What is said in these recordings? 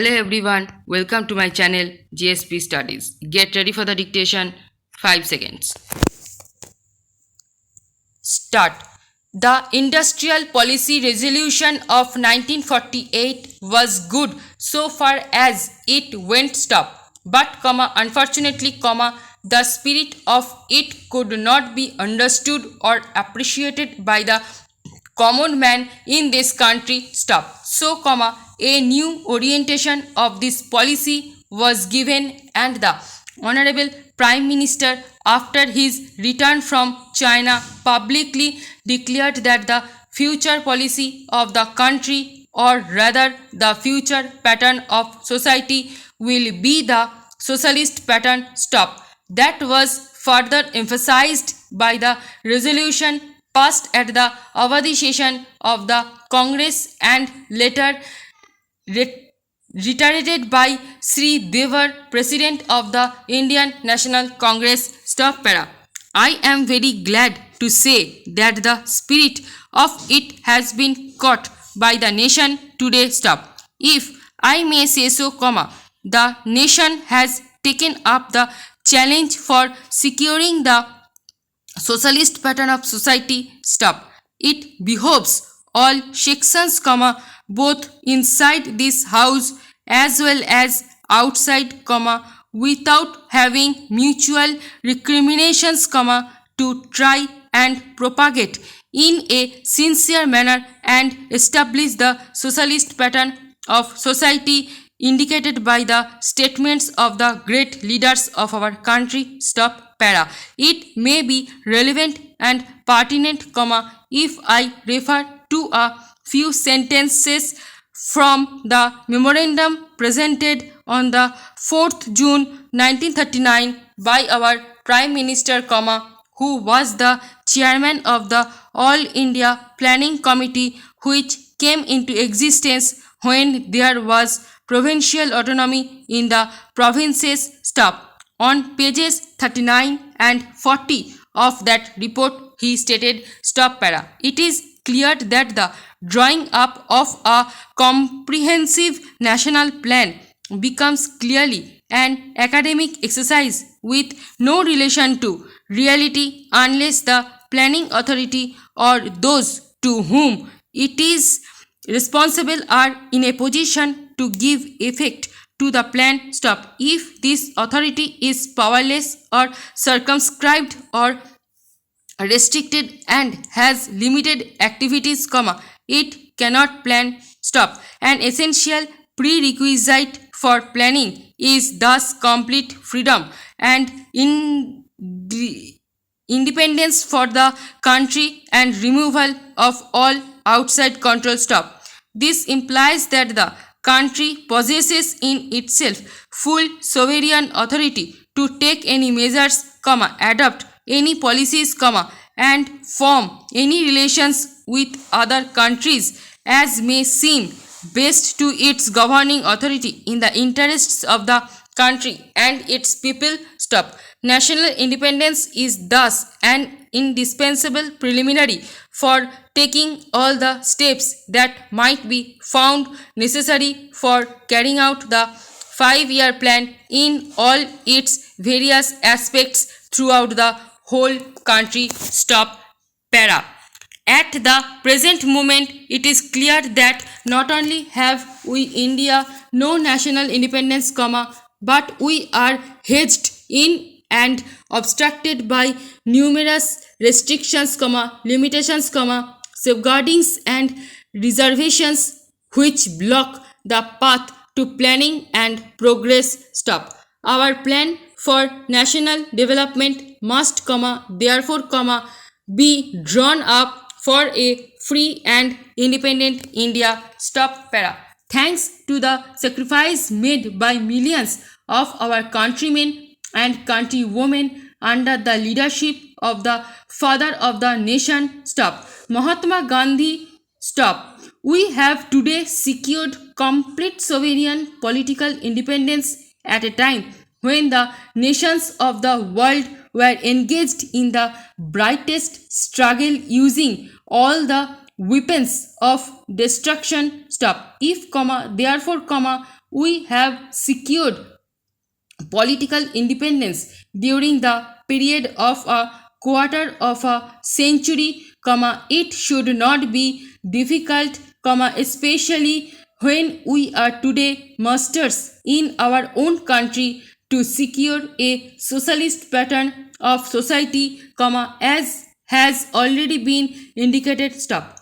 Hello everyone, welcome to my channel GSP Studies. Get ready for the dictation. 5 seconds. Start. The Industrial Policy Resolution of 1948 was good so far as it went stop, but unfortunately, the spirit of it could not be understood or appreciated by the common man in this country stop. So, a new orientation of this policy was given, and the Honorable Prime Minister, after his return from China, publicly declared that the future policy of the country, or rather the future pattern of society, will be the socialist pattern stop. That was further emphasized by the resolution passed at the Avadi session of the Congress and later reiterated by Sri Devar, President of the Indian National Congress. Stop para. I am very glad to say that the spirit of it has been caught by the nation today. Stop. If I may say so, the nation has taken up the challenge for securing the socialist pattern of society. Stop. It behoves all sections, both inside this house as well as outside, without having mutual recriminations, to try and propagate in a sincere manner and establish the socialist pattern of society indicated by the statements of the great leaders of our country. Stop para. It may be relevant and pertinent, if I refer to a few sentences from the memorandum presented on the 4th June 1939 by our Prime Minister, who was the chairman of the All India Planning Committee, which came into existence when there was provincial autonomy in the provinces. Stop. On pages 39 and 40 of that report, he stated, stop para. It is clear that the drawing up of a comprehensive national plan becomes clearly an academic exercise with no relation to reality unless the planning authority or those to whom it is responsible are in a position to give effect to the plan. Stop. If this authority is powerless or circumscribed or restricted and has limited activities, it cannot plan. Stop. An essential prerequisite for planning is thus complete freedom and independence for the country and removal of all outside control. Stop. This implies that the country possesses in itself full sovereign authority to take any measures, adopt any policies, and form any relations with other countries as may seem best to its governing authority in the interests of the country and its people. Stop. National independence is thus an indispensable preliminary for taking all the steps that might be found necessary for carrying out the 5-year plan in all its various aspects throughout the whole country. Stop para. At the present moment, it is clear that not only have we India no national independence, but we are hedged in and obstructed by numerous restrictions, limitations, safeguardings and reservations which block the path to planning and progress. Stop. Our plan for national development must, therefore, be drawn up for a free and independent India. Stop para. Thanks to the sacrifice made by millions of our countrymen and countrywomen under the leadership of the father of the nation, stop, Mahatma Gandhi, stop, we have today secured complete sovereign political independence at a time when the nations of the world were engaged in the brightest struggle using all the weapons of destruction. Stop. If, therefore, we have secured political independence during the period of a quarter of a century, it should not be difficult, especially when we are today masters in our own country to secure a socialist pattern of society, as has already been indicated.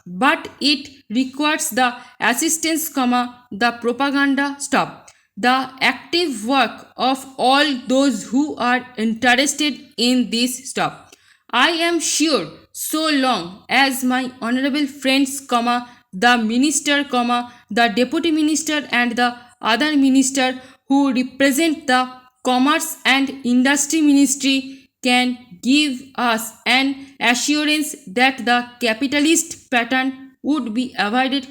But it requires the assistance, the propaganda. The active work of all those who are interested in this. I am sure so long as my honorable friends, the minister, the deputy minister and the other minister who represent the commerce and industry ministry can give us an assurance that the capitalist pattern would be avoided,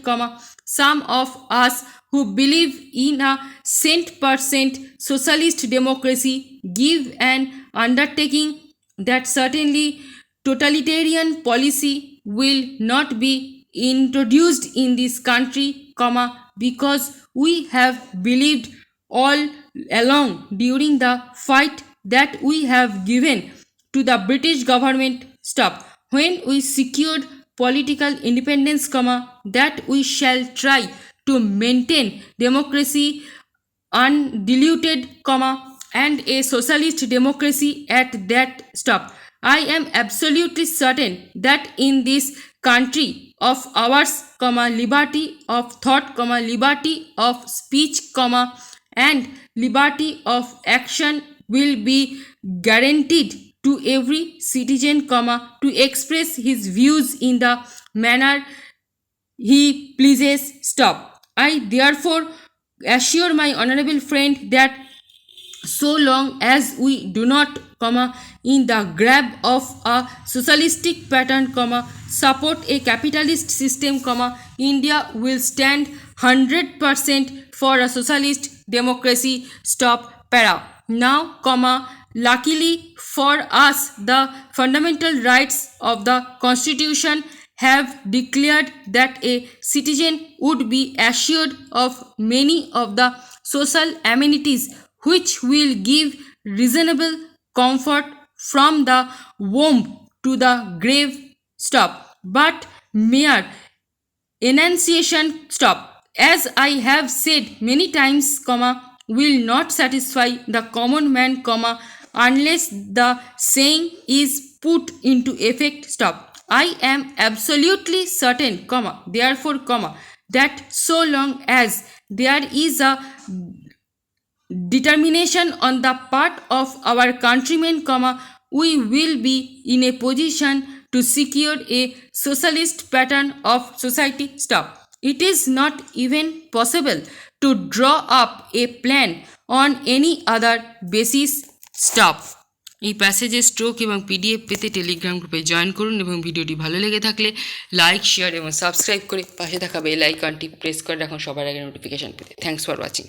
some of us who believe in a 100% socialist democracy give an undertaking that certainly totalitarian policy will not be introduced in this country, because we have believed all along during the fight that we have given to the British government. When we secured political independence, that we shall try to maintain democracy undiluted, and a socialist democracy at that. I am absolutely certain that in this country of ours, liberty of thought, liberty of speech, and liberty of action will be guaranteed to every citizen, to express his views in the manner he pleases. I therefore assure my honorable friend that so long as we do not, in the grab of a socialistic pattern, support a capitalist system, India will stand 100% for a socialist democracy. Now, luckily for us, the fundamental rights of the Constitution have declared that a citizen would be assured of many of the social amenities which will give reasonable comfort from the womb to the grave. But mere enunciation, as I have said many times, will not satisfy the common man, unless the saying is put into effect. I am absolutely certain, therefore, that so long as there is a determination on the part of our countrymen, we will be in a position to secure a socialist pattern of society. It is not even possible to draw up a plan on any other basis. এই প্যাসেজের stroke এবং PDF পেতে Telegram গ্রুপে join করুন এবং ভিডিওটি ভালো লেগে থাকলে লাইক, শেয়ার এবং সাবস্ক্রাইব করে পাশে থাকা বেল আইকনটি প্রেস করে রাখুন সবার আগে নোটিফিকেশান পেতে। Thanks for watching.